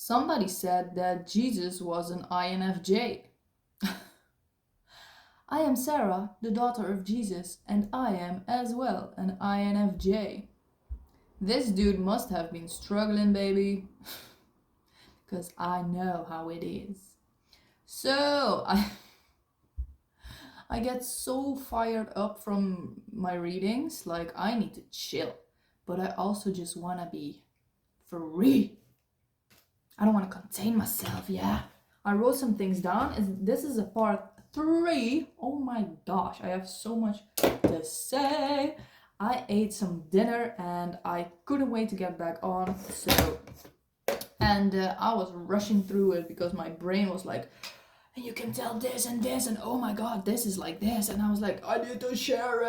Somebody said that Jesus was an INFJ. I am Sarah, the daughter of Jesus, and I am as well an INFJ. This dude must have been struggling, baby, because I know how it is. So, I get so fired up from my readings, like I need to chill, but I also just want to be free. I don't want to contain myself, yeah. I wrote some things down. This is a part 3. Oh my gosh, I have so much to say. I ate some dinner and I couldn't wait to get back on. I was rushing through it because my brain was like, and you can tell this and this, and oh my god, this is like this. And I was like, I need to share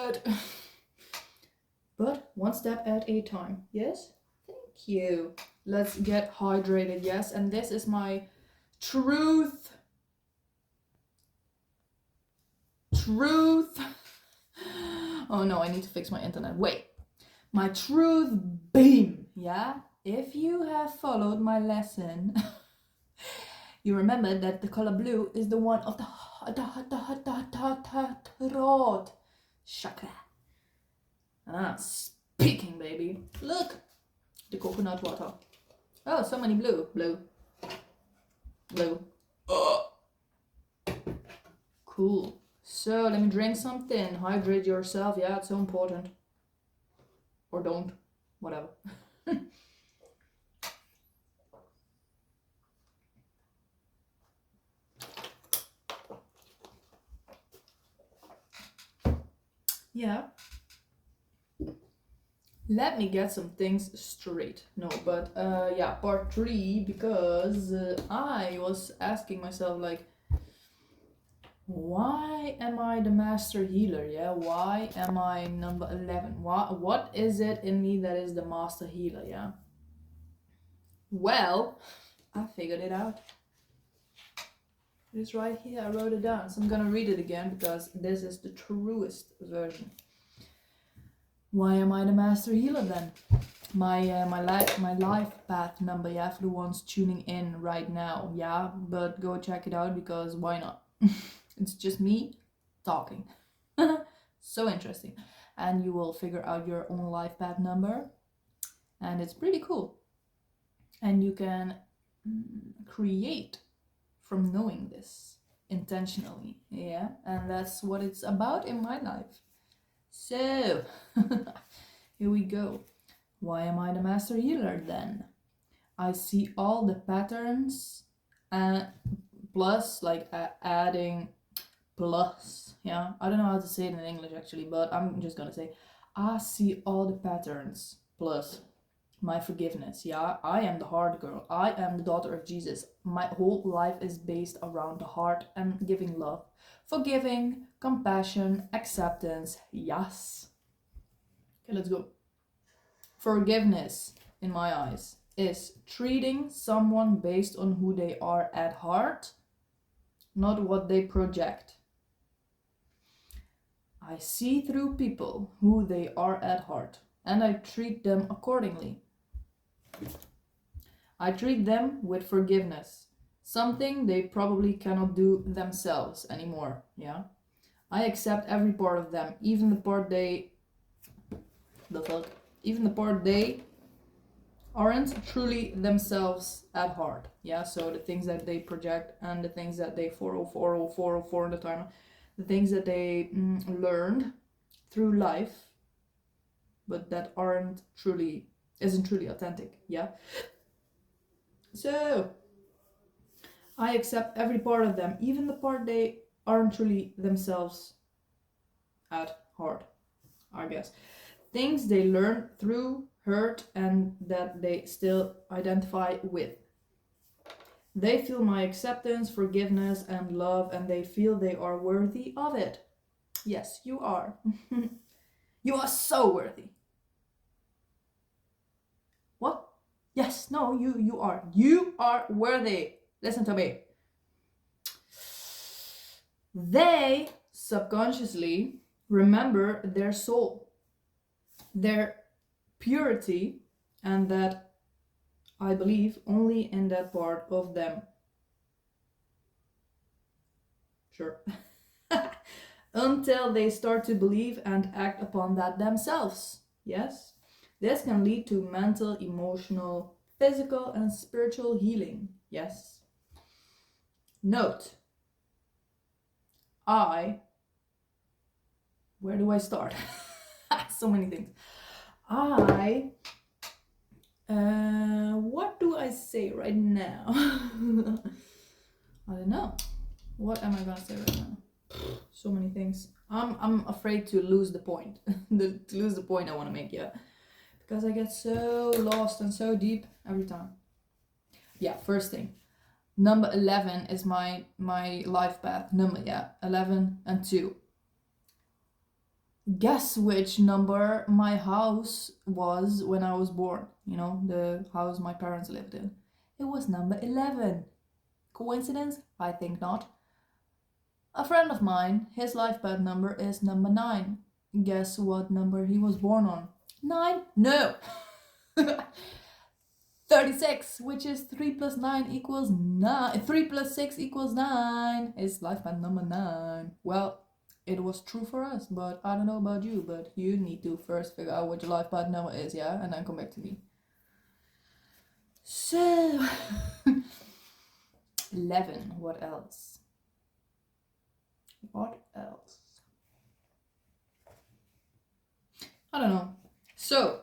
it. But one step at a time, yes? Thank you. Let's get hydrated, yes? And this is my truth. Oh no, I need to fix my internet. Wait. My truth beam, yeah? If you have followed my lesson, you remember that the color blue is the one of the throat chakra. Speaking, baby. Look, the coconut water. Oh, so many blue. Cool. So let me drink something. Hydrate yourself. Yeah, it's so important. Or don't. Whatever. Yeah. Let me get some things straight. No, but yeah, part 3, because I was asking myself, like, why am I the master healer? Yeah, why am I number 11? What is it in me that is the master healer? Yeah. Well, I figured it out. It's right here. I wrote it down. So I'm gonna read it again because this is the truest version. Why am I the master healer then? My life path number, yeah, for the ones tuning in right now, yeah, but go check it out because why not? It's just me talking. So interesting. And you will figure out your own life path number, and it's pretty cool. And you can create from knowing this intentionally, yeah, and that's what it's about in my life. So here we go. Why am I the master healer then? I see all the patterns and plus, like, adding plus, yeah, I don't know how to say it in English actually, but I'm just gonna say I see all the patterns plus my forgiveness. Yeah, I am the heart girl. I am the daughter of Jesus. My whole life is based around the heart and giving love, forgiving, compassion, acceptance. Yes. Okay, let's go. Forgiveness, in my eyes, is treating someone based on who they are at heart, not what they project. I see through people who they are at heart, and I treat them accordingly. I treat them with forgiveness, something they probably cannot do themselves anymore, yeah? I accept every part of them, even the part they aren't truly themselves at heart, yeah? So the things that they project and the things that they 404 in the timer, the things that they learned through life, but that isn't truly authentic, yeah? So I accept every part of them, even the part they aren't truly themselves at heart, I guess. Things they learn through hurt and that they still identify with. They feel my acceptance, forgiveness, and love, and they feel they are worthy of it. Yes, you are. You are so worthy. What? Yes, no, you are. You are worthy. Listen to me. They subconsciously remember their soul, their purity, and that I believe only in that part of them. Sure. Until they start to believe and act upon that themselves. Yes? This can lead to mental, emotional, physical, and spiritual healing. Yes? Note, where do I start? So many things. What do I say right now? I don't know. What am I gonna say right now? So many things. I'm afraid to lose the point. To lose the point I want to make, yeah. Because I get so lost and so deep every time. Yeah, first thing. Number 11 is my life path number, yeah. 11 and 2. Guess which number my house was when I was born. You know, the house my parents lived in. It was number 11. Coincidence? I think not. A friend of mine, his life path number is number 9. Guess what number he was born on? 9? No! 36, which is 3 plus 9 equals 9. 3 plus 6 equals 9. His life path number 9. Well, it was true for us, but I don't know about you, but you need to first figure out what your life path number is, yeah? And then come back to me. So, 11, what else? What else? I don't know. So,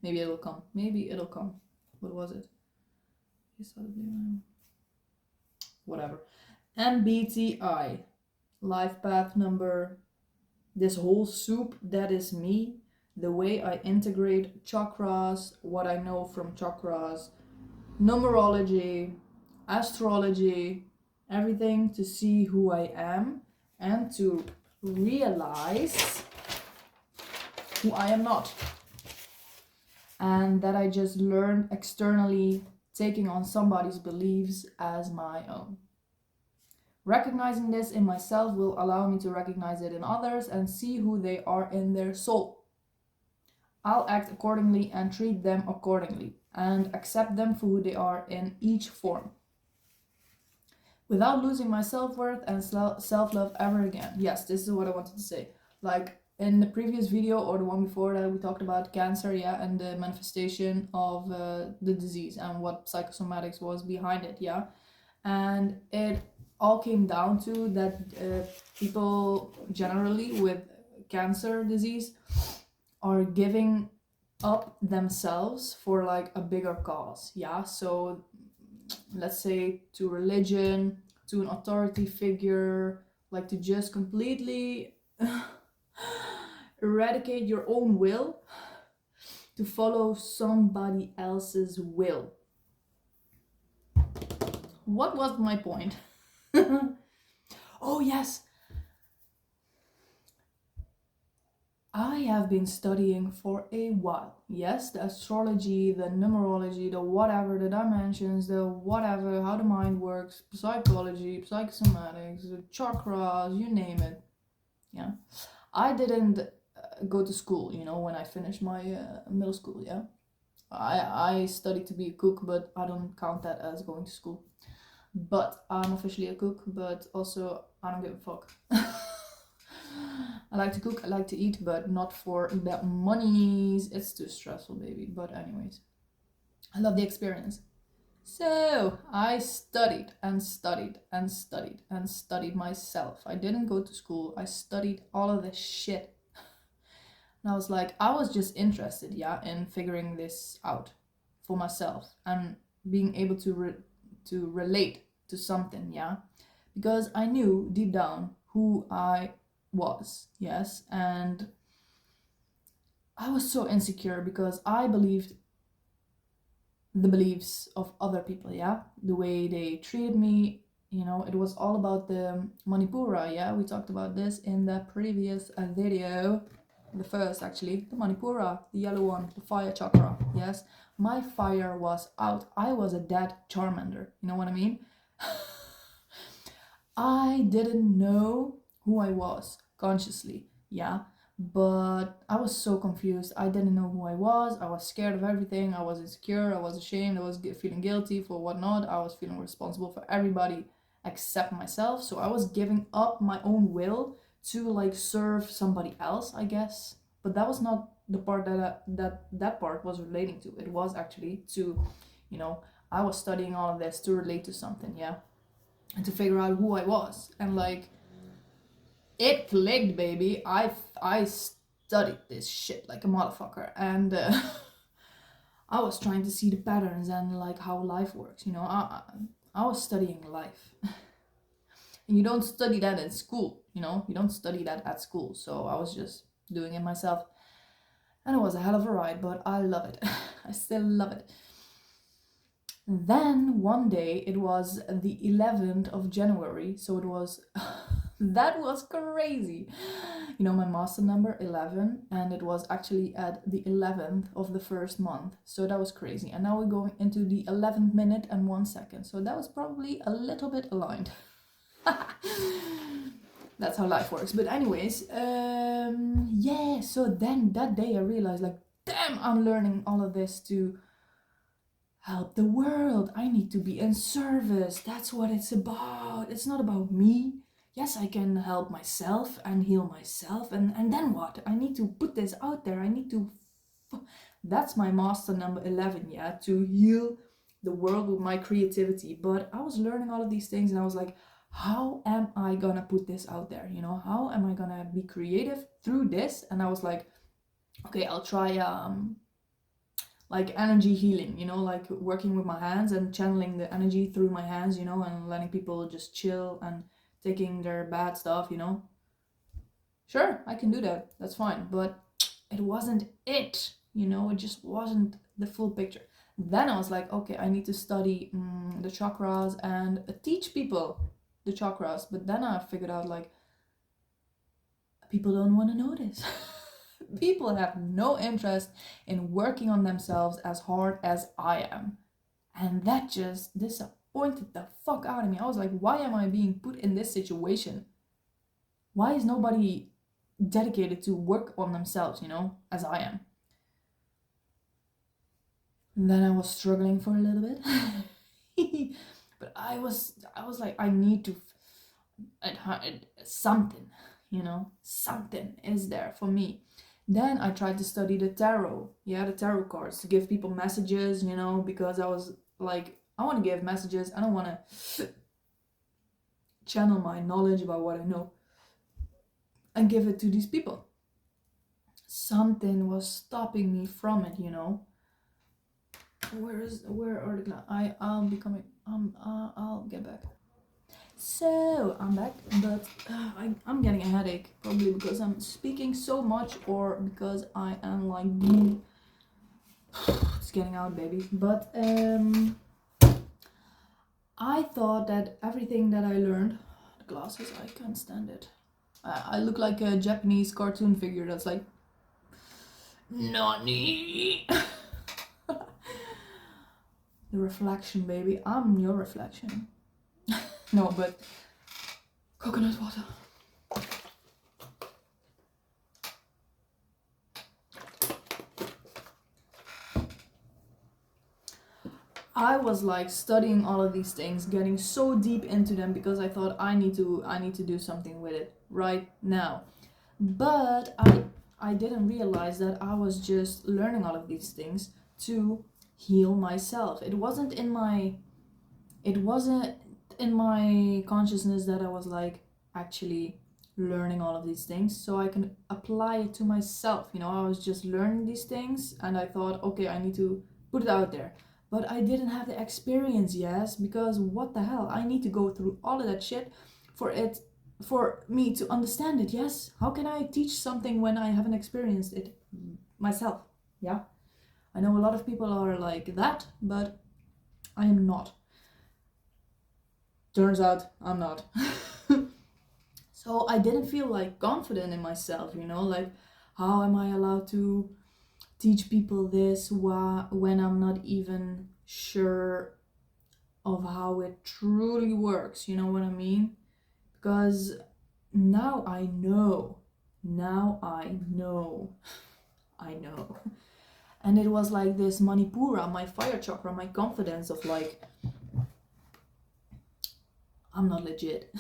maybe it'll come. Maybe it'll come. What was it? Whatever. MBTI. Life path number. This whole soup, that is me. The way I integrate chakras, what I know from chakras, numerology, astrology, everything to see who I am and to realize who I am not. And that I just learned externally, taking on somebody's beliefs as my own. Recognizing this in myself will allow me to recognize it in others and see who they are in their soul. I'll act accordingly and treat them accordingly and accept them for who they are in each form, without losing my self-worth and self-love ever again. Yes, this is what I wanted to say. Like in the previous video or the one before that, we talked about cancer, yeah, and the manifestation of the disease and what psychosomatics was behind it, yeah. And it all came down to that people generally with cancer disease are giving up themselves for like a bigger cause, yeah. So let's say to religion, to an authority figure, like to just completely eradicate your own will to follow somebody else's will. What was my point? Oh yes, I have been studying for a while. Yes, the astrology, the numerology, the whatever, the dimensions, the whatever, how the mind works, psychology, psychosomatics, the chakras, you name it. Yeah, I didn't go to school, you know, when I finished my middle school, yeah. I studied to be a cook, but I don't count that as going to school. But I'm officially a cook, but also I don't give a fuck. I like to cook, I like to eat, but not for the monies. It's too stressful, baby. But anyways, I love the experience. So I studied and studied and studied and studied myself. I didn't go to school. I studied all of this shit. And I was like, I was just interested, yeah, in figuring this out for myself and being able to relate to something, yeah, because I knew deep down who I was, yes, and I was so insecure because I believed the beliefs of other people, yeah, the way they treated me, you know. It was all about the Manipura, yeah, we talked about this in the previous video, the first actually, the Manipura, the yellow one, the fire chakra, yes. My fire was out. I was a dead Charmander, you know what I mean? I didn't know who I was consciously, yeah, But I was so confused. I didn't know who I was scared of everything, I was insecure, I was ashamed, I was feeling guilty for whatnot, I was feeling responsible for everybody except myself. So I was giving up my own will to like serve somebody else, I guess. But that was not the part that part was relating to. It was actually to, you know, I was studying all of this to relate to something, yeah, and to figure out who I was. And like, it clicked, baby. I studied this shit like a motherfucker, and I was trying to see the patterns and like how life works. You know, I was studying life, and you don't study that in school. You know, you don't study that at school. So I was just doing it myself, and it was a hell of a ride. But I love it. I still love it. Then one day, it was the 11th of January, so it was that was crazy. You know, my master number 11, and it was actually at the 11th of the first month, so that was crazy. And now we're going into the 11th minute and 1 second, so that was probably a little bit aligned. That's how life works. But anyways, yeah, so then that day I realized, like, damn, I'm learning all of this to help the world. I need to be in service. That's what it's about. It's not about me. Yes, I can help myself and heal myself. And then what? I need to put this out there. I need to. That's my master number 11, yeah, to heal the world with my creativity. But I was learning all of these things and I was like, how am I gonna put this out there? You know, how am I gonna be creative through this? And I was like, okay, I'll try like energy healing, you know, like working with my hands and channeling the energy through my hands, you know, and letting people just chill and taking their bad stuff, you know. Sure, I can do that. That's fine. But it wasn't it, you know, it just wasn't the full picture. Then I was like, okay, I need to study the chakras and teach people the chakras. But then I figured out, like, people don't want to know this. People have no interest in working on themselves as hard as I am. And that just disappointed the fuck out of me. I was like, why am I being put in this situation? Why is nobody dedicated to work on themselves, you know, as I am? And then I was struggling for a little bit. But I was like, I need to something, you know, something is there for me. Then I tried to study the tarot, yeah, the tarot cards, to give people messages, you know, because I was like, I want to give messages. I don't want to channel my knowledge about what I know and give it to these people. Something was stopping me from it, you know. Where are the I'll be coming. I'll get back. So I'm back, but I'm getting a headache, probably because I'm speaking so much or because I am like it's getting out, baby. But I thought that everything that I learned, the glasses, I can't stand it. I look like a Japanese cartoon figure that's like, Nani. The reflection, baby. I'm your reflection. No, but coconut water. I was like studying all of these things, getting so deep into them because I thought I need to do something with it right now. But I didn't realize that I was just learning all of these things to heal myself. It wasn't in my consciousness that I was like actually learning all of these things so I can apply it to myself. You know, I was just learning these things and I thought, okay, I need to put it out there. But I didn't have the experience, yes, because what the hell? I need to go through all of that shit for me to understand it, yes? How can I teach something when I haven't experienced it myself? Yeah. I know a lot of people are like that, but I am not. Turns out I'm not. So I didn't feel like confident in myself, you know, like, how am I allowed to teach people this when I'm not even sure of how it truly works, you know what I mean? Because now I know Now I know. I know. And it was like this Manipura, my fire chakra, my confidence of like, I'm not legit.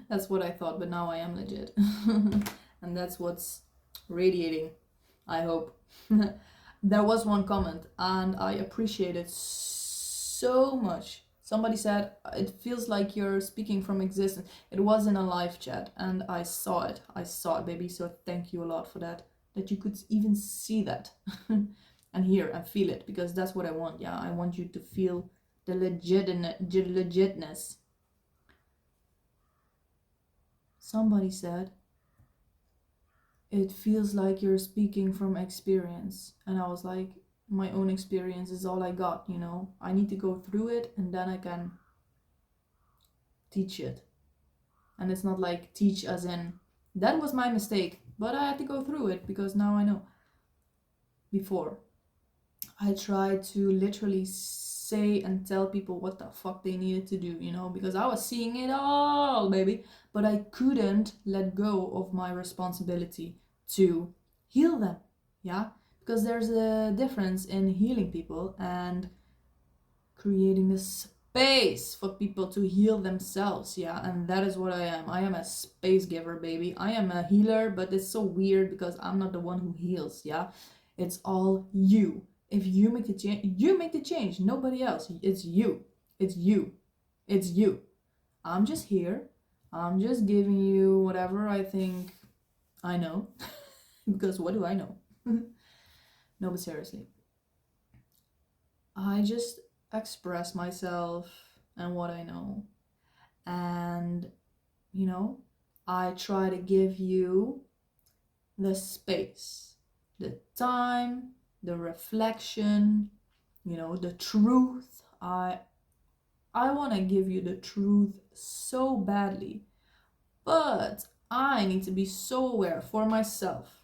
That's what I thought, but now I am legit. And that's what's radiating, I hope. There was one comment and I appreciate it so much. Somebody said, it feels like you're speaking from existence. It was in a live chat and I saw it. I saw it, baby. So thank you a lot for that. That you could even see that and hear and feel it, because that's what I want. Yeah, I want you to feel the legitness. Somebody said, it feels like you're speaking from experience. And I was like, my own experience is all I got, you know. I need to go through it and then I can teach it. And it's not like teach as in, that was my mistake, but I had to go through it because now I know. Before, I tried to literally say and tell people what the fuck they needed to do, you know, because I was seeing it all, baby. But I couldn't let go of my responsibility to heal them, yeah? Because there's a difference in healing people and creating this space for people to heal themselves, yeah? And that is what I am. I am a space giver, baby. I am a healer, but it's so weird because I'm not the one who heals, yeah? It's all you. If you make the change, you make the change. Nobody else. It's you. It's you. It's you. I'm just here. I'm just giving you whatever I think I know. Because what do I know? No, but seriously. I just express myself and what I know. And, you know, I try to give you the space, the time, the reflection, you know, the truth. I want to give you the truth so badly, but I need to be so aware for myself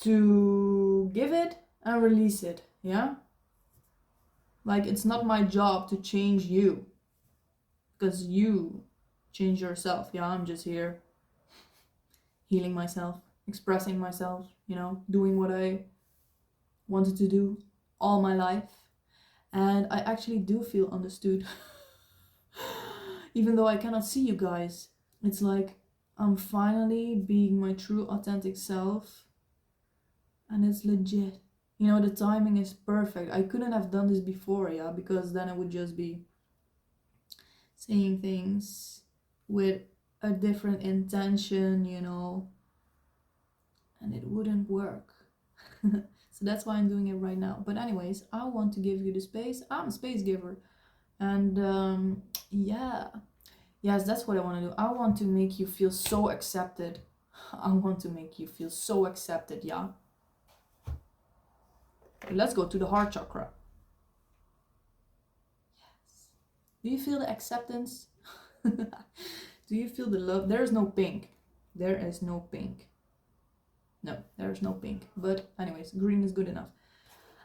to give it and release it, yeah? Like, it's not my job to change you, because you change yourself, yeah? I'm just here healing myself, expressing myself, you know, doing what I wanted to do all my life. And I actually do feel understood. Even though I cannot see you guys, it's like I'm finally being my true authentic self, and it's legit. You know, the timing is perfect. I couldn't have done this before, yeah, because then I would just be saying things with a different intention, you know, and it wouldn't work. So that's why I'm doing it right now. But anyways, I want to give you the space. I'm a space giver. And yeah. Yes, that's what I want to do. I want to make you feel so accepted. I want to make you feel so accepted, yeah? Let's go to the heart chakra. Yes. Do you feel the acceptance? Do you feel the love? There is no pink. There is no pink. No, there is no pink. But anyways, green is good enough.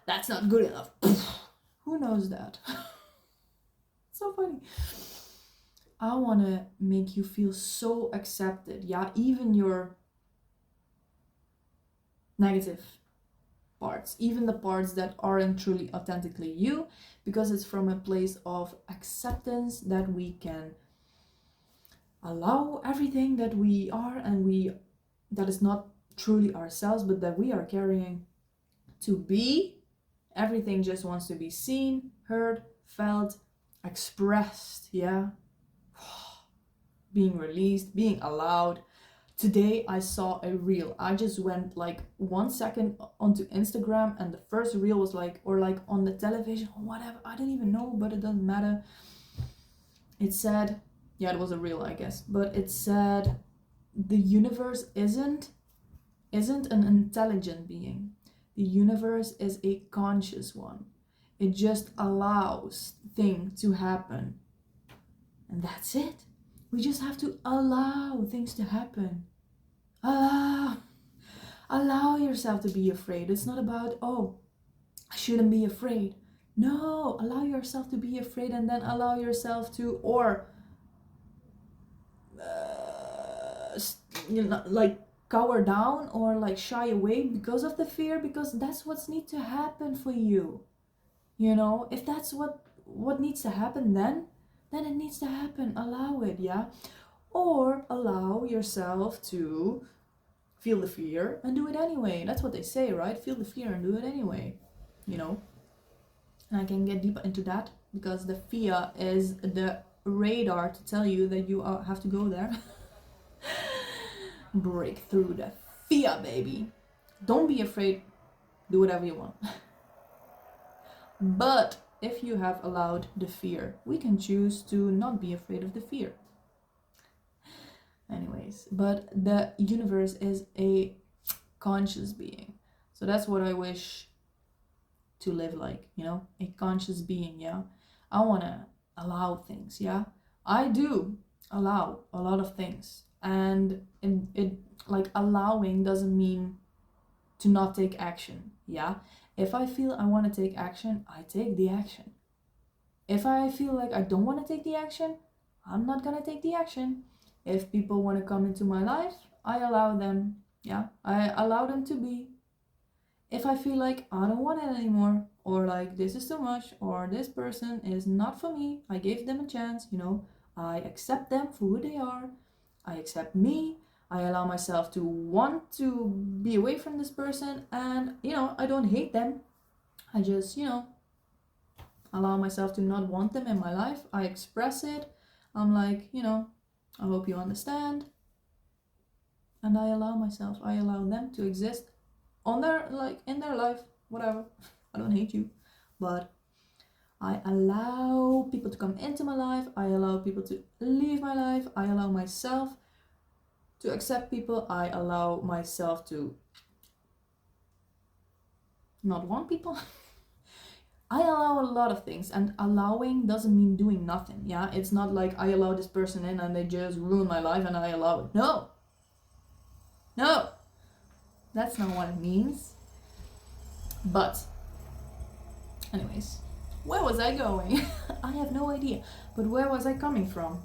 That's not good enough. Who knows that? So funny. I want to make you feel so accepted, yeah? Even your negative parts, even the parts that aren't truly authentically you, because it's from a place of acceptance that we can allow everything that we are and that is not truly ourselves, but that we are carrying to be. Everything just wants to be seen, heard, felt, expressed, yeah? Being released, being allowed. Today I saw a reel. I just went like 1 second onto Instagram and the first reel was like, or like on the television or whatever. I don't even know, but it doesn't matter. It said, yeah, it was a reel, I guess, but it said the universe isn't an intelligent being. The universe is a conscious one. It just allows things to happen. And that's it. We just have to allow things to happen. Allow yourself to be afraid. It's not about, oh, I shouldn't be afraid. No, allow yourself to be afraid and then allow yourself to, or like cower down or like shy away because of the fear, because that's what's need to happen for you. You know, if that's what needs to happen, then it needs to happen. Allow it, yeah? Or allow yourself to feel the fear and do it anyway. That's what they say, right? Feel the fear and do it anyway, you know? And I can get deeper into that because the fear is the radar to tell you that you have to go there. Break through the fear, baby. Don't be afraid. Do whatever you want. But if you have allowed the fear, we can choose to not be afraid of the fear. Anyways, but the universe is a conscious being. So that's what I wish to live like, you know, a conscious being, yeah? I want to allow things, yeah? I do allow a lot of things. And it like allowing doesn't mean to not take action, yeah? If I feel I want to take action, I take the action. If I feel like I don't want to take the action, I'm not gonna take the action. If people want to come into my life, I allow them, yeah? I allow them to be. If I feel like I don't want it anymore, or like this is too much, or this person is not for me, I gave them a chance, you know, I accept them for who they are, I accept me, I allow myself to want to be away from this person, and, you know, I don't hate them. I just, you know, allow myself to not want them in my life. I express it. I'm like, you know, I hope you understand. And I allow them to exist on their, like, in their life, whatever. I don't hate you, but I allow people to come into my life. I allow people to leave my life. I allow myself to accept people. I allow myself to not want people. I allow a lot of things, and allowing doesn't mean doing nothing, yeah? It's not like I allow this person in and they just ruin my life and I allow it. No! No! That's not what it means. But, anyways, where was I going? I have no idea. But where was I coming from?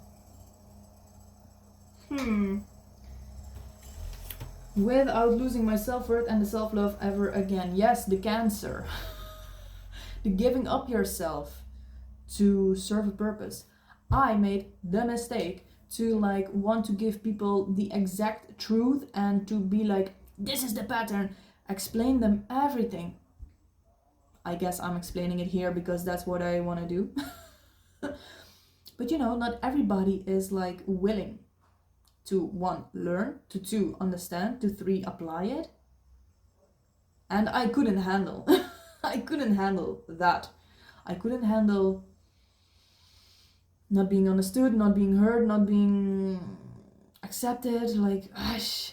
Without losing my self-worth and the self-love ever again. Yes, the Cancer. The giving up yourself to serve a purpose. I made the mistake to like want to give people the exact truth and to be like, this is the pattern, explain them everything. I guess I'm explaining it here because that's what I want to do. But you know, not everybody is like willing to 1, learn, to 2, understand, to 3, apply it. And I couldn't handle I couldn't handle that. I couldn't handle not being understood, not being heard, not being accepted, like, gosh.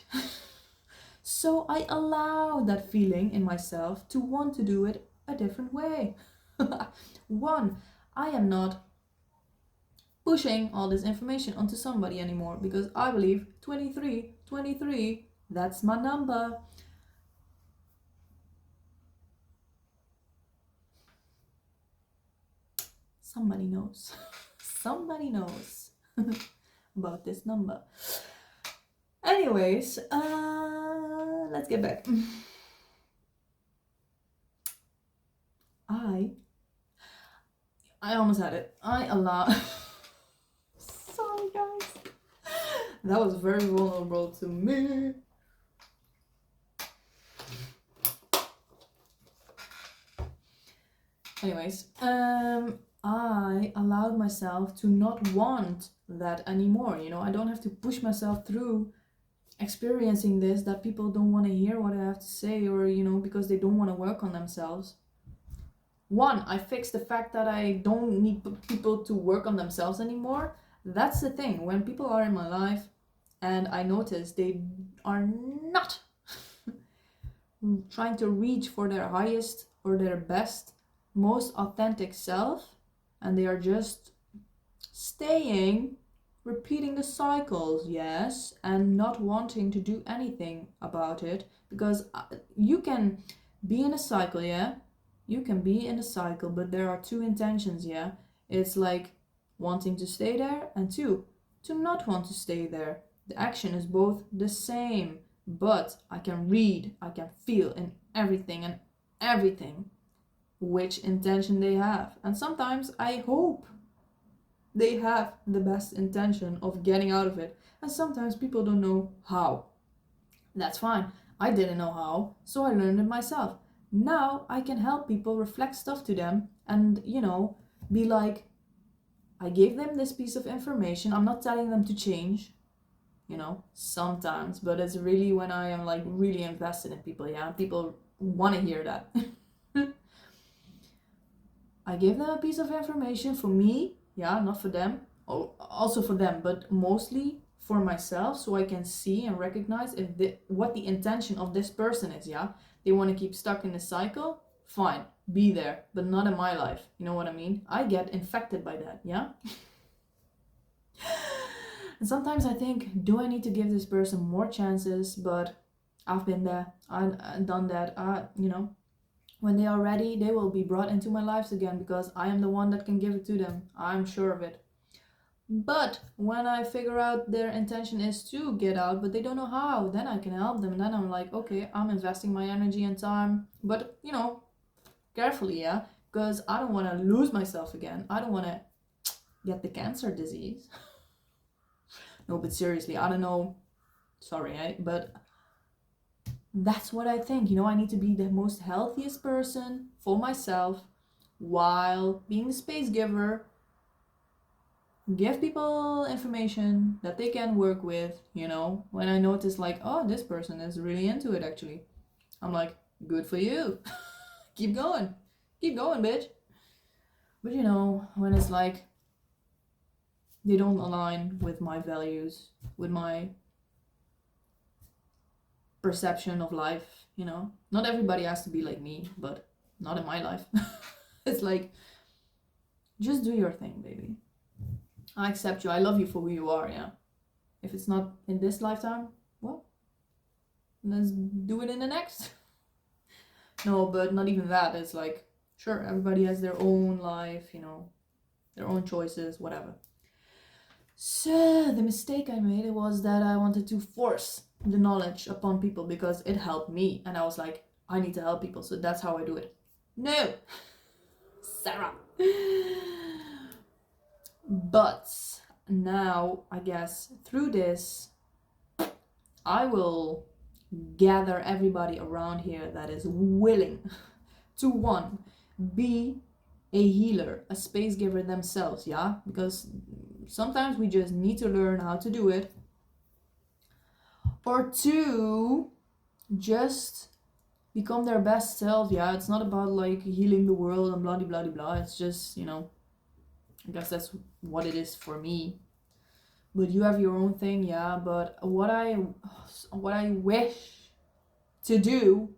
So I allow that feeling in myself to want to do it a different way. 1, I am not pushing all this information onto somebody anymore because I believe 23, that's my number. Somebody knows. Somebody knows about this number. Anyways, let's get back. I almost had it. I allow. Sorry, guys. That was very vulnerable to me. Anyways, I allowed myself to not want that anymore. You know, I don't have to push myself through experiencing this, that people don't want to hear what I have to say, or, you know, because they don't want to work on themselves. 1, I fixed the fact that I don't need people to work on themselves anymore. That's the thing. When people are in my life and I notice they are not trying to reach for their highest or their best, most authentic self, and they are just staying, repeating the cycles, yes, and not wanting to do anything about it, because you can be in a cycle, yeah, you can be in a cycle, but there are 2 intentions, yeah. It's like wanting to stay there, and 2, to not want to stay there. The action is both the same, but I can read, I can feel in everything which intention they have. And sometimes I hope they have the best intention of getting out of it. And sometimes people don't know how. That's fine. I didn't know how, so I learned it myself. Now I can help people reflect stuff to them and, be like, I gave them this piece of information. I'm not telling them to change, sometimes, but it's really when I am like really invested in people. Yeah, people want to hear that. I gave them a piece of information for me, yeah, not for them, also for them, but mostly for myself, so I can see and recognize what the intention of this person is. Yeah, they want to keep stuck in the cycle, fine, be there, but not in my life. You know what I mean? I get infected by that. Yeah. And sometimes I think, do I need to give this person more chances? But I've been there, I've done that. When they are ready, they will be brought into my lives again, because I am the one that can give it to them. I'm sure of it. But when I figure out their intention is to get out, but they don't know how, then I can help them. And then I'm like, okay, I'm investing my energy and time, but carefully, yeah, because I don't want to lose myself again. I don't want to get the cancer disease. No, but seriously, I don't know. Sorry, but that's what I think. I need to be the most healthiest person for myself while being the space giver. Give people information that they can work with. When I notice like, oh, this person is really into it, actually, I'm like, good for you. Keep going, bitch. But when it's like they don't align with my values, with my perception of life, not everybody has to be like me, but not in my life. It's like, just do your thing, baby. I accept you. I love you for who you are. Yeah. If it's not in this lifetime, well, let's do it in the next. No, but not even that. It's like, sure, everybody has their own life, their own choices, whatever. So the mistake I made was that I wanted to force the knowledge upon people because it helped me, and I was like, I need to help people, so that's how I do it. No, Sarah. But now, I guess, through this, I will gather everybody around here that is willing to, one, be a healer, a space giver themselves, yeah? Because sometimes we just need to learn how to do it. Or two, just become their best self, yeah? It's not about like healing the world and blah blah blah blah. It's just, I guess that's what it is for me. But you have your own thing, yeah? But what I wish to do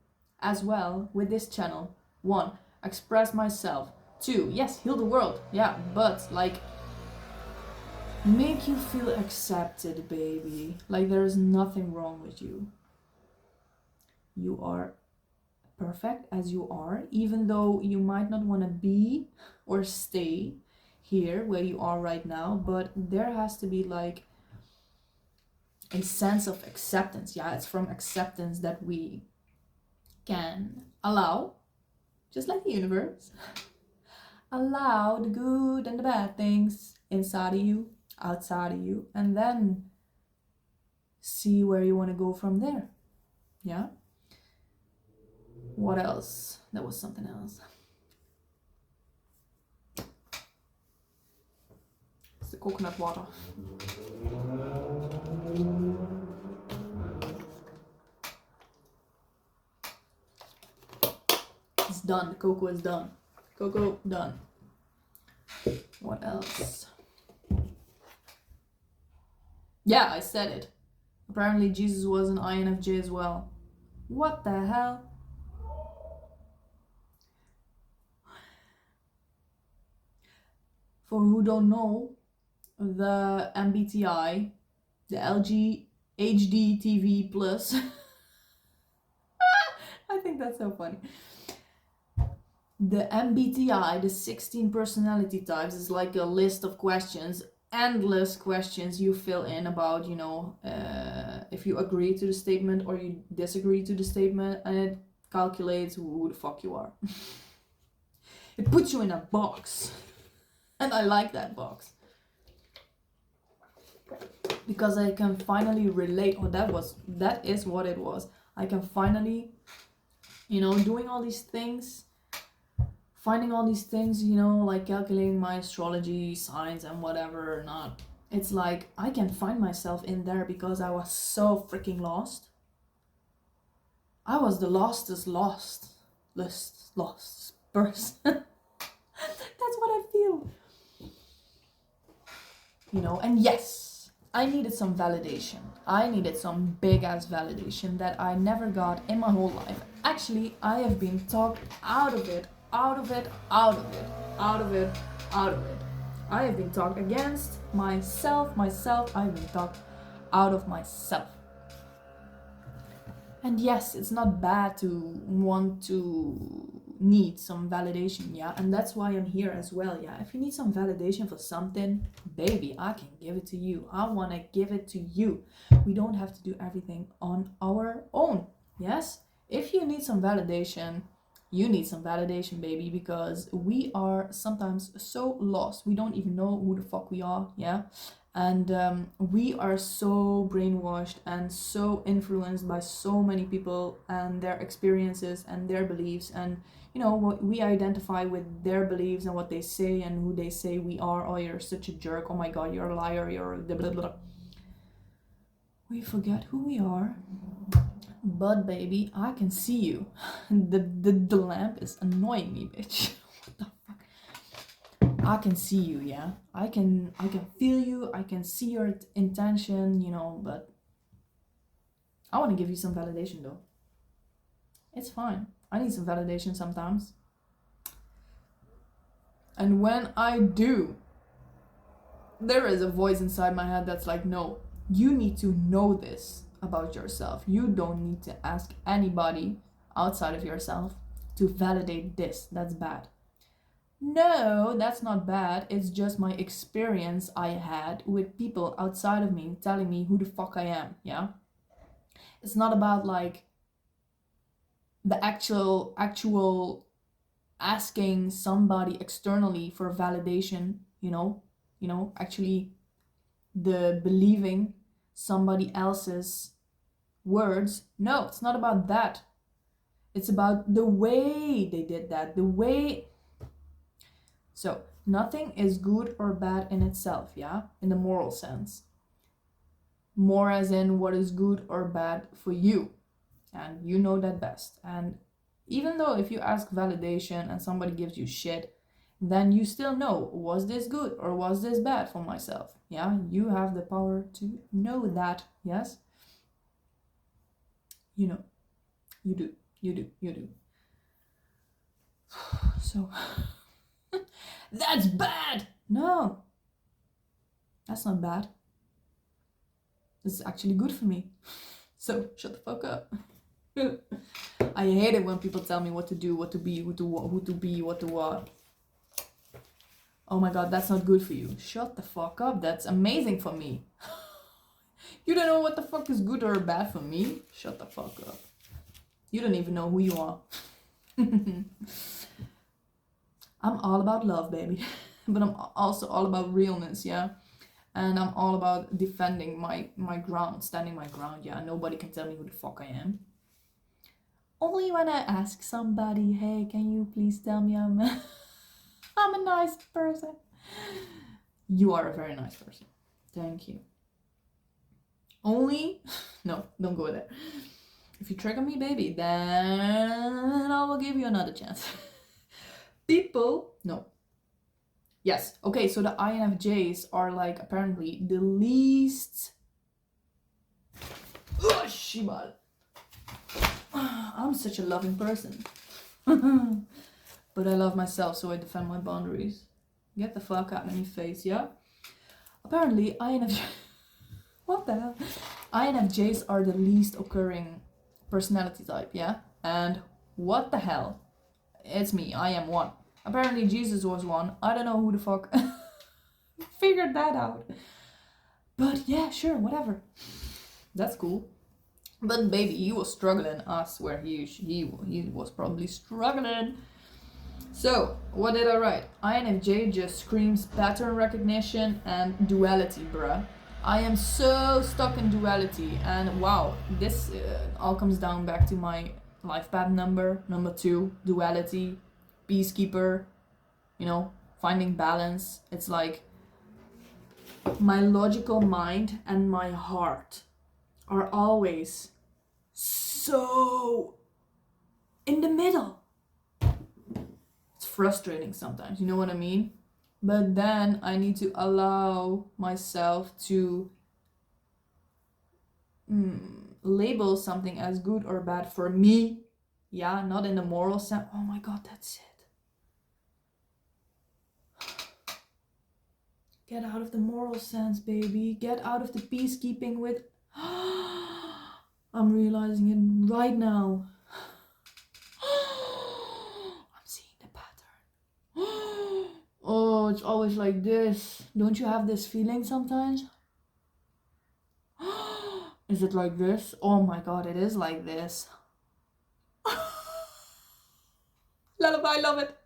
as well with this channel, one, express myself. Two, yes, heal the world, yeah, but like make you feel accepted, baby. Like there's nothing wrong with you. You are perfect as you are, even though you might not want to be or stay here where you are right now, but there has to be like a sense of acceptance. Yeah, it's from acceptance that we can allow, just like the universe, allow the good and the bad things inside of you, outside of you, and then see where you want to go from there. Yeah. What else? There was something else. It's the coconut water. It's done. The cocoa is done. Cocoa done. What else? Yeah, I said it. Apparently Jesus was an INFJ as well. What the hell? For who don't know, the MBTI, the LGHDTV plus. I think that's so funny. The MBTI, the 16 personality types, is like a list of questions endless questions you fill in about, you know, if you agree to the statement or you disagree to the statement, and it calculates who the fuck you are. It puts you in a box. And I like that box. Because I can finally relate. Oh, that is what it was. I can finally, you know, doing all these things, finding all these things, you know, like calculating my astrology, signs and whatever, not. It's like I can find myself in there because I was so freaking lost. I was the lostest person. That's what I feel. You know, and yes, I needed some validation. I needed some big ass validation that I never got in my whole life. Actually, I have been talked out of it. I have been talked against myself. I've been talked out of myself. And yes, it's not bad to want to need some validation, yeah? And that's why I'm here as well, yeah? If you need some validation for something, baby, I can give it to you. I want to give it to you. We don't have to do everything on our own, yes? If you need some validation, you need some validation, baby, because we are sometimes so lost. We don't even know who the fuck we are, yeah? And we are so brainwashed and so influenced by so many people and their experiences and their beliefs, and you know what we identify with their beliefs and what they say and who they say we are. Oh, you're such a jerk, oh my god, you're a liar, you're blah blah blah. We forget who we are. But baby, I can see you. The lamp is annoying me, bitch. What the fuck? I can see you, yeah? I can feel you, I can see your intention, you know, but I want to give you some validation though. It's fine. I need some validation sometimes. And when I do, there is a voice inside my head that's like, no, you need to know this about yourself. You don't need to ask anybody outside of yourself to validate this. That's bad. No, that's not bad. It's just my experience I had with people outside of me telling me who the fuck I am, yeah? It's not about like the actual asking somebody externally for validation, you know, actually the believing somebody else's words. No, it's not about that. It's about the way they did that, the way. So nothing is good or bad in itself, yeah, in the moral sense. More as in what is good or bad for you, and you know that best. And even though if you ask validation and somebody gives you shit, then you still know, was this good or was this bad for myself? Yeah, you have the power to know that, yes? You know, you do. So, that's bad! No, that's not bad. This is actually good for me. So, shut the fuck up. I hate it when people tell me what to do, what to be, who to be, what to what. Oh my god, that's not good for you. Shut the fuck up. That's amazing for me. You don't know what the fuck is good or bad for me? Shut the fuck up. You don't even know who you are. I'm all about love, baby. But I'm also all about realness, yeah? And I'm all about defending my ground, standing my ground, yeah? Nobody can tell me who the fuck I am. Only when I ask somebody, hey, can you please tell me I'm a nice person. You are a very nice person. Thank you. Only, no, don't go there. If you trigger me, baby, then I will give you another chance. People, no. Yes, okay, so the INFJs are like apparently the least... Oh, Shibal. I'm such a loving person. But I love myself, so I defend my boundaries. Get the fuck out of my face, yeah? Apparently, INFJ... What the hell? INFJs are the least occurring personality type, yeah? And what the hell? It's me, I am one. Apparently Jesus was one. I don't know who the fuck figured that out. But yeah, sure, whatever. That's cool. But baby, he was struggling. I swear, he was probably struggling. So, what did I write? INFJ just screams pattern recognition and duality, bruh. I am so stuck in duality, and wow, this all comes down back to my life path number 2, duality, peacekeeper, finding balance. It's like my logical mind and my heart are always so in the middle. It's frustrating sometimes, you know what I mean? But then I need to allow myself to label something as good or bad for me. Yeah, not in the moral sense. Oh my god, that's it. Get out of the moral sense, baby. Get out of the peacekeeping with... I'm realizing it right now. I'm seeing the pattern. Oh, it's always like this. Don't you have this feeling sometimes? Is it like this? Oh my god, it is like this. Lullaby, love it.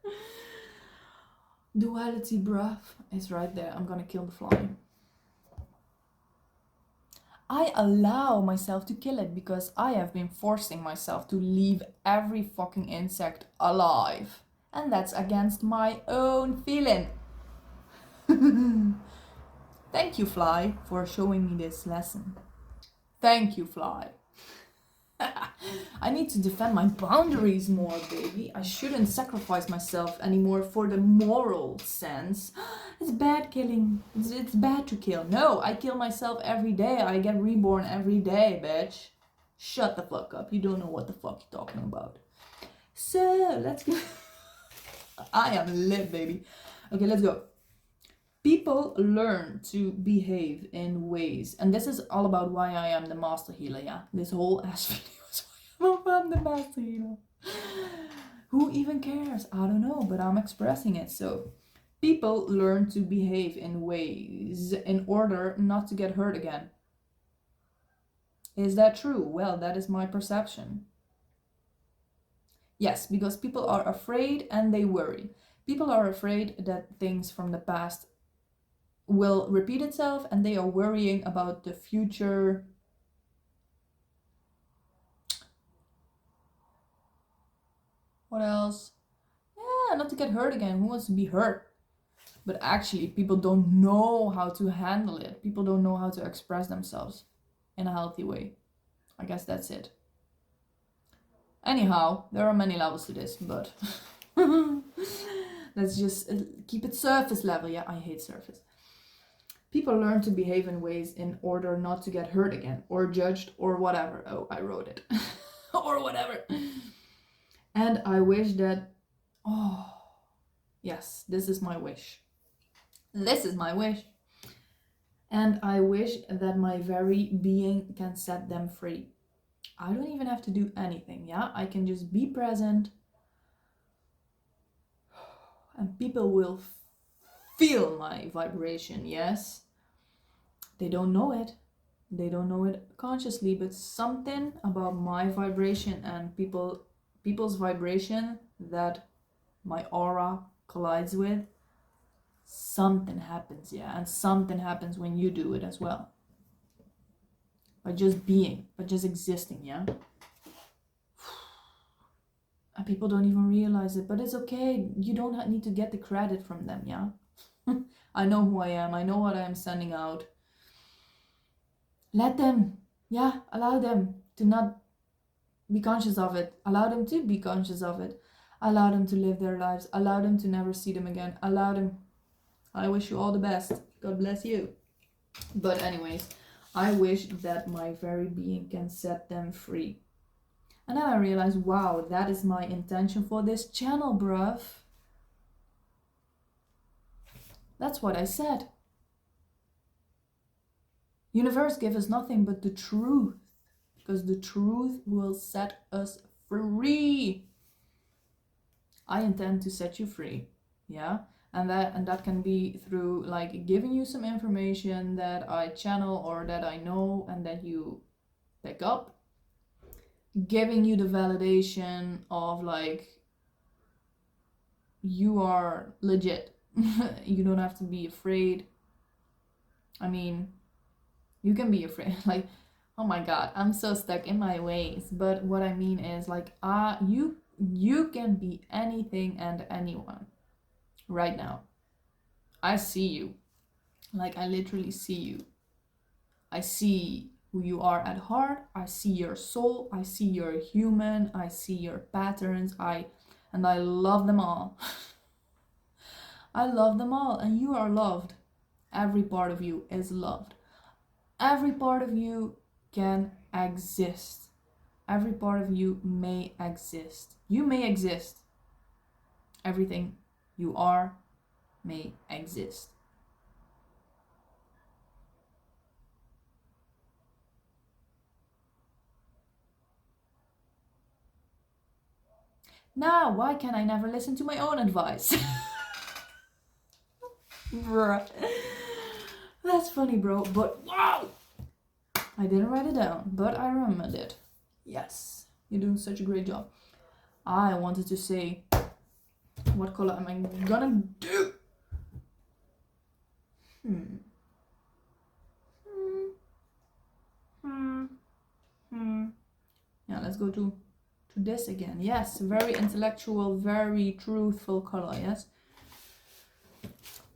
Duality, bruh. It's right there. I'm gonna kill the fly. I allow myself to kill it because I have been forcing myself to leave every fucking insect alive. And that's against my own feeling. Thank you, fly, for showing me this lesson. Thank you, fly. I need to defend my boundaries more, baby. I shouldn't sacrifice myself anymore for the moral sense. It's bad killing. It's bad to kill. No, I kill myself every day. I get reborn every day, bitch. Shut the fuck up. You don't know what the fuck you're talking about. So, let's go. I am lit, baby. Okay, let's go. People learn to behave in ways, and this is all about why I am the master healer, yeah? This whole ass video is why I'm the master healer. Who even cares? I don't know, but I'm expressing it. So, people learn to behave in ways in order not to get hurt again. Is that true? Well, that is my perception. Yes, because people are afraid and they worry. People are afraid that things from the past will repeat itself, and they are worrying about the future. What else? Yeah, not to get hurt again. Who wants to be hurt? But actually, people don't know how to handle it. People don't know how to express themselves in a healthy way. I guess that's it. Anyhow, there are many levels to this, but let's just keep it surface level. Yeah, I hate surface. People learn to behave in ways in order not to get hurt again, or judged, or whatever. Oh, I wrote it. Or whatever. And I wish that... Oh, yes, this is my wish. This is my wish. And I wish that my very being can set them free. I don't even have to do anything, yeah? I can just be present. And people will feel my vibration, yes? They don't know it. They don't know it consciously, but something about my vibration and people's vibration that my aura collides with, something happens, yeah? And something happens when you do it as well. By just being, by just existing, yeah? And people don't even realize it, but it's okay. You don't need to get the credit from them, yeah? I know who I am. I know what I am sending out. Let them, yeah, allow them to not be conscious of it. Allow them to be conscious of it. Allow them to live their lives. Allow them to never see them again. Allow them. I wish you all the best. God bless you. But anyways, I wish that my very being can set them free. And then I realized, wow, that is my intention for this channel, bruv. That's what I said. Universe, give us nothing but the truth, because the truth will set us free. I intend to set you free, yeah? And that can be through like giving you some information that I channel or that I know and that you pick up, giving you the validation of like you are legit. You don't have to be afraid. I mean, you can be afraid. Like, oh my god, I'm so stuck in my ways. But what I mean is like, you can be anything and anyone right now. I see you. Like, I literally see you. I see who you are at heart. I see your soul. I see your human. I see your patterns. And I love them all. I love them all, and you are loved. Every part of you is loved. Every part of you can exist. Every part of you may exist. You may exist. Everything you are may exist. Now, why can I never listen to my own advice? Bruh. That's funny, bro. But wow! I didn't write it down, but I remembered it. Yes, you're doing such a great job. I wanted to say, what color am I gonna do? Yeah, let's go to this again. Yes, very intellectual, very truthful color, yes?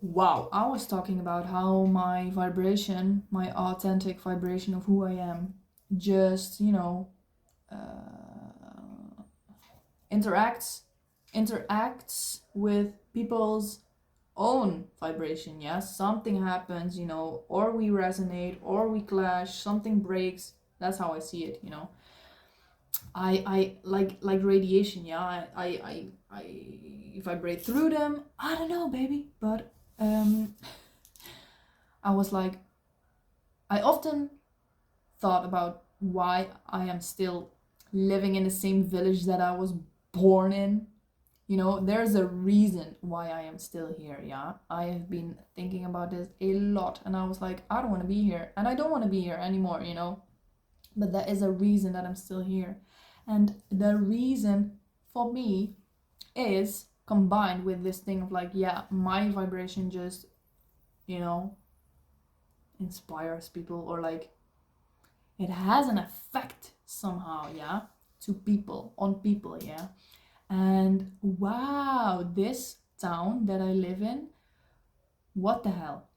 Wow, I was talking about how my vibration, my authentic vibration of who I am, just, interacts with people's own vibration. Yes, something happens, or we resonate or we clash, something breaks. That's how I see it. I like radiation. Yeah, I vibrate through them. I don't know, baby, but I was like, I often thought about why I am still living in the same village that I was born in. There's a reason why I am still here. Yeah, I have been thinking about this a lot, and I was like, I don't want to be here, and I don't want to be here anymore. But there is a reason that I'm still here, and the reason for me is combined with this thing of like, yeah, my vibration just inspires people, or like it has an effect somehow, yeah, on people, yeah. And wow, this town that I live in, what the hell?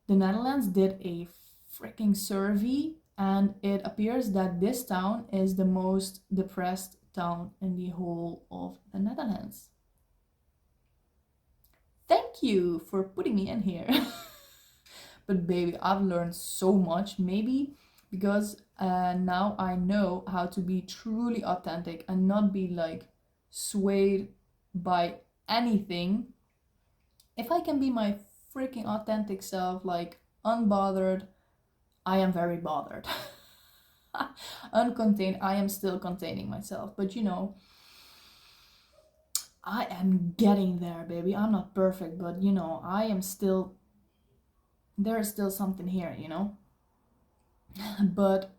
The Netherlands did a freaking survey, and it appears that this town is the most depressed town in the whole of the Netherlands. Thank you for putting me in here. But baby, I've learned so much, maybe because now I know how to be truly authentic and not be like swayed by anything. If I can be my freaking authentic self, like unbothered, I am very bothered. Uncontained, I am still containing myself, but I am getting there, baby. I'm not perfect, but I am still, there is still something here, But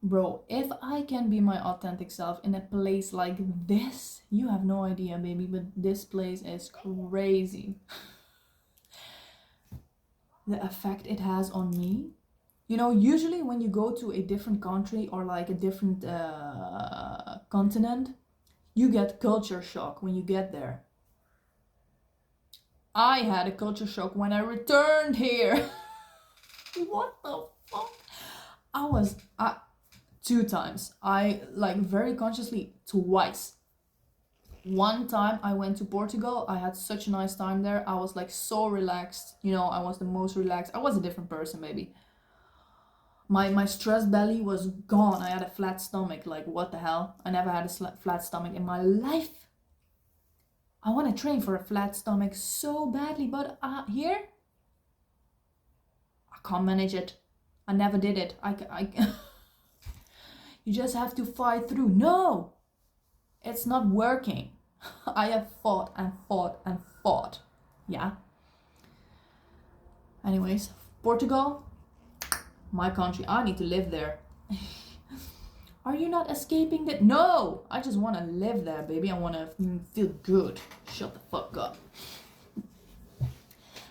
bro, if I can be my authentic self in a place like this, you have no idea, baby, but this place is crazy. The effect it has on me. Usually when you go to a different country or like a different continent, you get culture shock when you get there. I had a culture shock when I returned here. What the fuck? I was 2 times. I like very consciously twice. One time I went to Portugal. I had such a nice time there. I was like so relaxed. I was the most relaxed. I was a different person, baby. My stress belly was gone. I had a flat stomach. Like, what the hell? I never had a flat stomach in my life. I want to train for a flat stomach so badly, but here I can't manage it. I never did it. I You just have to fight through. No, it's not working. I have fought and fought and fought. Yeah. Anyways, Portugal, my country. I need to live there. Are you not escaping that? No! I just want to live there, baby. I want to feel good. Shut the fuck up.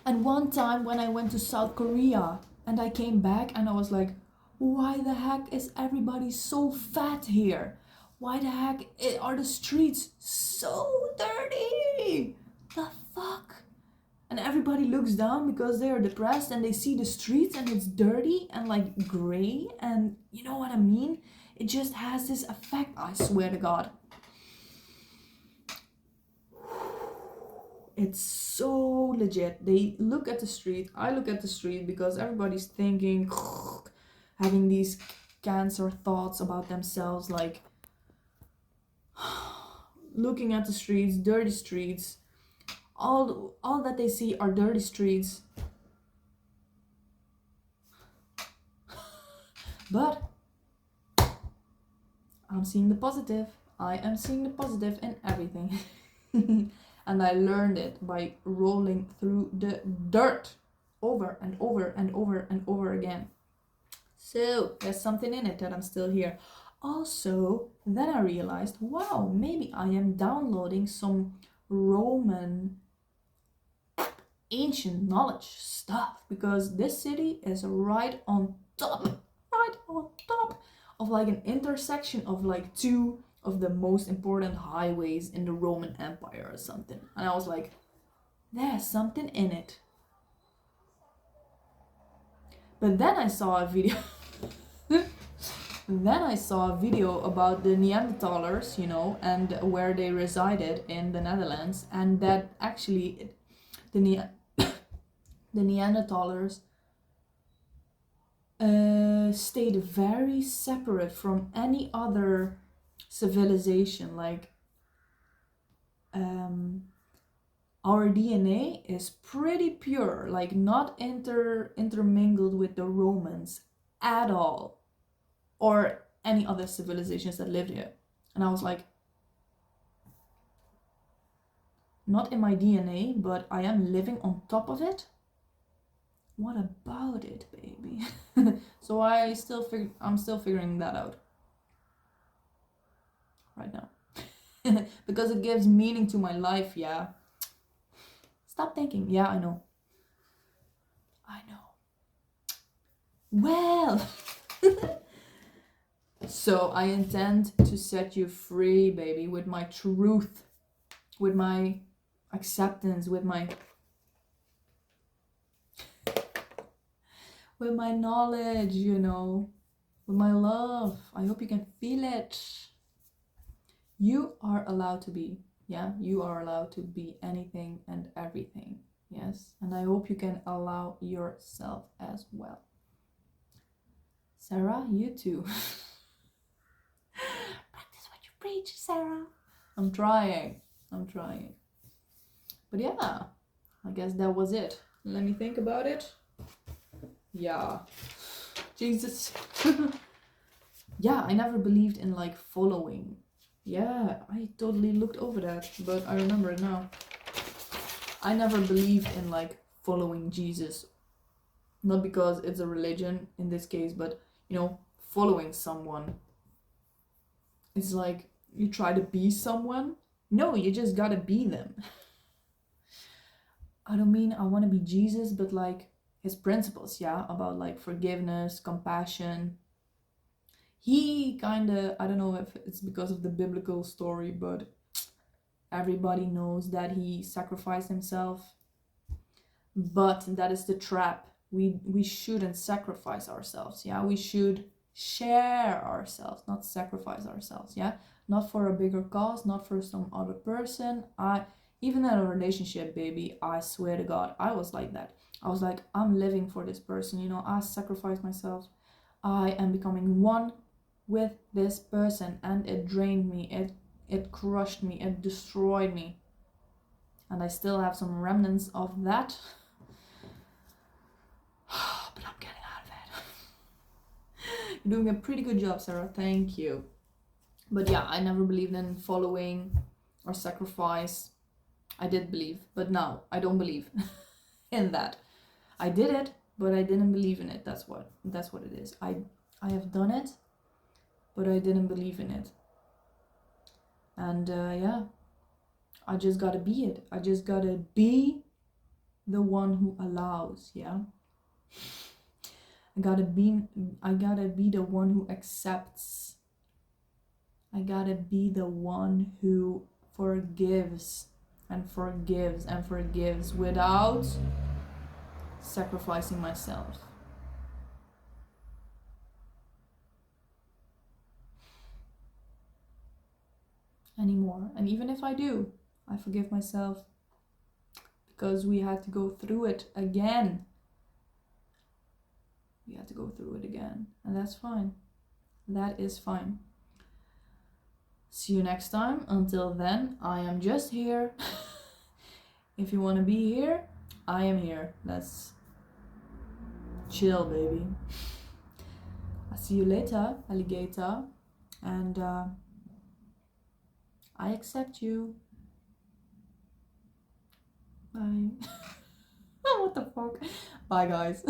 And one time when I went to South Korea and I came back and I was like, why the heck is everybody so fat here? Why the heck are the streets so dirty? The fuck? And everybody looks down because they are depressed and they see the streets and it's dirty and like gray, and you know what I mean? It just has this effect, I swear to God. It's so legit. They look at the street, I look at the street because everybody's thinking, having these cancer thoughts about themselves, like looking at the streets, dirty streets. All that they see are dirty streets. But I'm seeing the positive. I am seeing the positive in everything. And I learned it by rolling through the dirt over and over and over and over again. So there's something in it that I'm still here. Also, then I realized, wow, maybe I am downloading some Roman ancient knowledge stuff, because this city is right on top of like an intersection of like two of the most important highways in the Roman Empire or something. And I was like, there's something in it. But then I saw a video about the Neanderthalers, you know, and where they resided in the Netherlands, and that actually the Neanderthalers stayed very separate from any other civilization. Like, our DNA is pretty pure, like not intermingled with the Romans at all, or any other civilizations that lived here. And I was like, not in my DNA, but I am living on top of it. What about it, baby? So I'm still figuring that out right now. Because it gives meaning to my life. Yeah. Stop thinking. Yeah, I know. Well. So I intend to set you free, baby, with my truth, with my acceptance, with my knowledge, you know, with my love. I hope you can feel it. You are allowed to be. Yeah, you are allowed to be anything and everything. Yes, and I hope you can allow yourself as well. Sarah, you too. Practice what you preach, Sarah. I'm trying. But yeah, I guess that was it. Let me think about it. Yeah. Jesus. Yeah, I never believed in like following. Yeah, I totally looked over that, but I remember it now. I never believed in like following Jesus. Not because it's a religion in this case, but you know, following someone. It's like you try to be someone. No, you just gotta be them. I don't mean I want to be Jesus, but like his principles, yeah, about like forgiveness, compassion. He kind of, I don't know if it's because of the biblical story, but everybody knows that he sacrificed himself. But that is the trap. We shouldn't sacrifice ourselves, yeah? We should share ourselves, not sacrifice ourselves, yeah? Not for a bigger cause, not for some other person. Even in a relationship, baby, I swear to God, I was like that. I was like, I'm living for this person, you know, I sacrifice myself. I am becoming one with this person, and it drained me, it crushed me, it destroyed me. And I still have some remnants of that. But I'm getting out of it. You're doing a pretty good job, Sarah. Thank you. But yeah, I never believed in following. or sacrifice. I did believe, but now I don't believe in that. I did it, but I didn't believe in it. That's what it is. I have done it, but I didn't believe in it. And yeah, I just gotta be it. I just gotta be the one who allows. Yeah, I gotta be the one who accepts. I gotta be the one who forgives and forgives and forgives without sacrificing myself. Anymore. And even if I do, I forgive myself because we had to go through it again. We had to go through it again, and that's fine. That is fine. See you next time. Until then, I am just here. If you want to be here, I am here. Let's chill, baby. I'll see you later, alligator. And I accept you. Bye. What the fuck? Bye, guys.